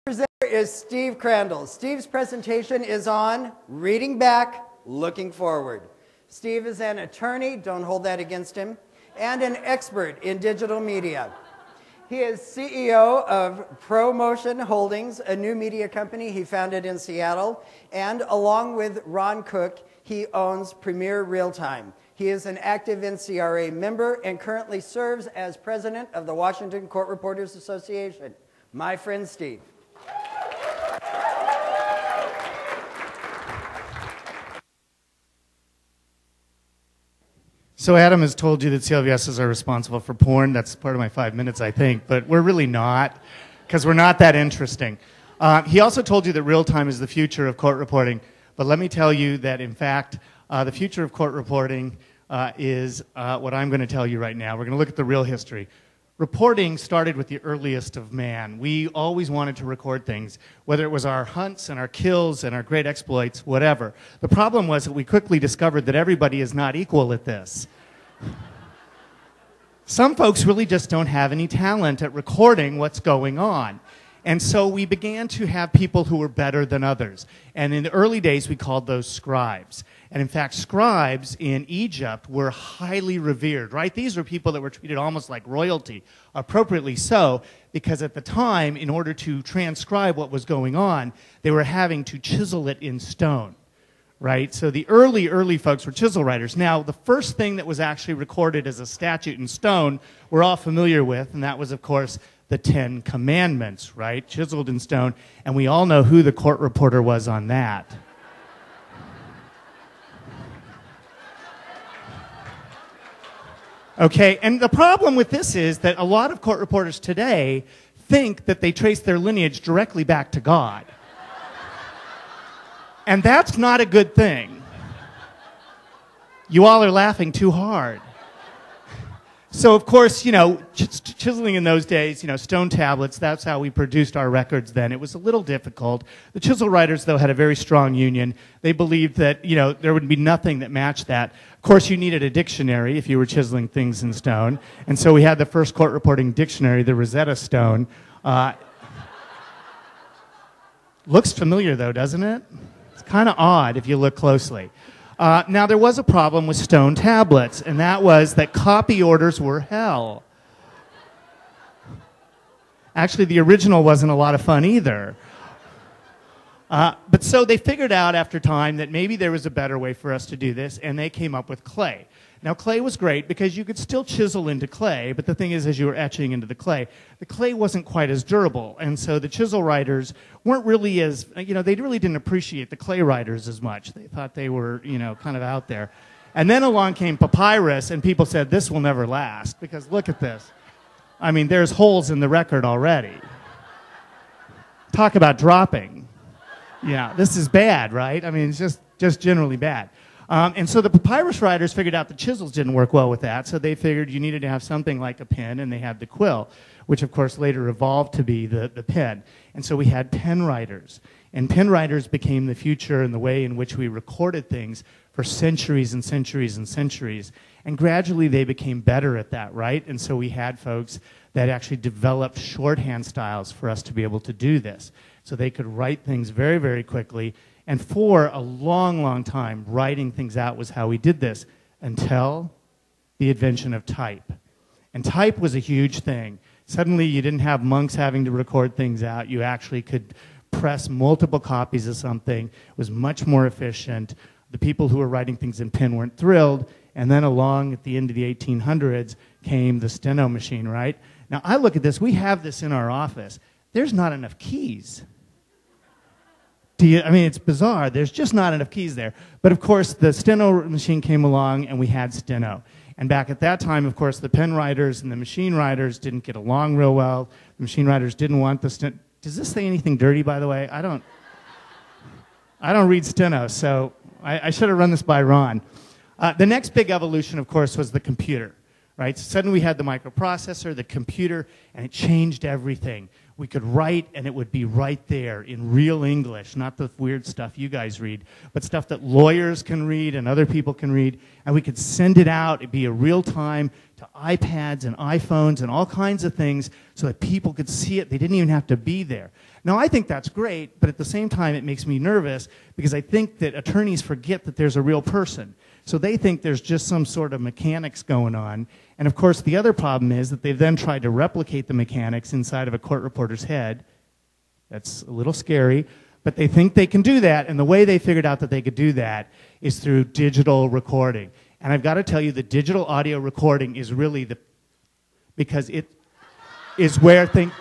Presenter is Steve Crandall. Steve's presentation is on Reading Back, Looking Forward. Steve is an attorney, don't hold that against him, and an expert in digital media. He is CEO of ProMotion Holdings, a new media company he founded in Seattle, and along with Ron Cook, he owns Premier Realtime. He is an active NCRA member and currently serves as president of the Washington Court Reporters Association. My friend Steve. So Adam has told you that CLVSs are responsible for porn. That's part of my 5 minutes, I think, but we're really not, because we're not that interesting. He also told you that real time is the future of court reporting, but let me tell you that, in fact, the future of court reporting is what I'm going to tell you right now. We're going to look at the real history. Reporting started with the earliest of man. We always wanted to record things, whether it was our hunts and our kills and our great exploits, whatever. The problem was that we quickly discovered that everybody is not equal at this. Some folks really just don't have any talent at recording what's going on. And so we began to have people who were better than others. And in the early days, we called those scribes. And in fact, scribes in Egypt were highly revered, right? These were people that were treated almost like royalty, appropriately so, because at the time, in order to transcribe what was going on, they were having to chisel it in stone, right? So the early folks were chisel writers. Now, the first thing that was actually recorded as a statute in stone we're all familiar with, and that was, of course, the 10 Commandments, right? Chiseled in stone. And we all know who the court reporter was on that. Okay, and the problem with this is that a lot of court reporters today think that they trace their lineage directly back to God. And that's not a good thing. You all are laughing too hard. So, of course, chiseling in those days, stone tablets, that's how we produced our records then. It was a little difficult. The chisel writers, though, had a very strong union. They believed that, there would be nothing that matched that. Of course, you needed a dictionary if you were chiseling things in stone. And so we had the first court reporting dictionary, the Rosetta Stone. Looks familiar, though, doesn't it? It's kind of odd if you look closely. Now, there was a problem with stone tablets, and that was that copy orders were hell. Actually, the original wasn't a lot of fun either. But so they figured out after time that maybe there was a better way for us to do this, and they came up with clay. Now, clay was great because you could still chisel into clay, but the thing is, as you were etching into the clay wasn't quite as durable. And so the chisel writers weren't really as, they really didn't appreciate the clay writers as much. They thought they were, kind of out there. And then along came papyrus, and people said, this will never last, because look at this. I mean, there's holes in the record already. Talk about dropping. Yeah, this is bad, right? I mean, it's just generally bad. And so the papyrus writers figured out the chisels didn't work well with that, so they figured you needed to have something like a pen, and they had the quill, which of course later evolved to be the pen. And so we had pen writers. And pen writers became the future and the way in which we recorded things for centuries and centuries and centuries. And gradually they became better at that, right? And so we had folks that actually developed shorthand styles for us to be able to do this. So they could write things very, very quickly. And for a long, long time, writing things out was how we did this until the invention of type. And type was a huge thing. Suddenly, you didn't have monks having to record things out. You actually could press multiple copies of something. It was much more efficient. The people who were writing things in pen weren't thrilled. And then along at the end of the 1800s came the steno machine, right? Now, I look at this. We have this in our office. There's not enough keys. It's bizarre. There's just not enough keys there. But, of course, the steno machine came along, and we had steno. And back at that time, of course, the pen writers and the machine writers didn't get along real well. The machine writers didn't want the steno. Does this say anything dirty, by the way? I don't read steno, so I should have run this by Ron. The next big evolution, of course, was the computer. Right? So suddenly we had the microprocessor, the computer, and it changed everything. We could write, and it would be right there in real English, not the weird stuff you guys read, but stuff that lawyers can read and other people can read, and we could send it out. It'd be a real time to iPads and iPhones and all kinds of things so that people could see it. They didn't even have to be there. Now, I think that's great, but at the same time, it makes me nervous because I think that attorneys forget that there's a real person. So they think there's just some sort of mechanics going on. And of course, the other problem is that they've then tried to replicate the mechanics inside of a court reporter's head. That's a little scary, but they think they can do that, and the way they figured out that they could do that is through digital recording. And I've got to tell you, the digital audio recording is really because it is where things...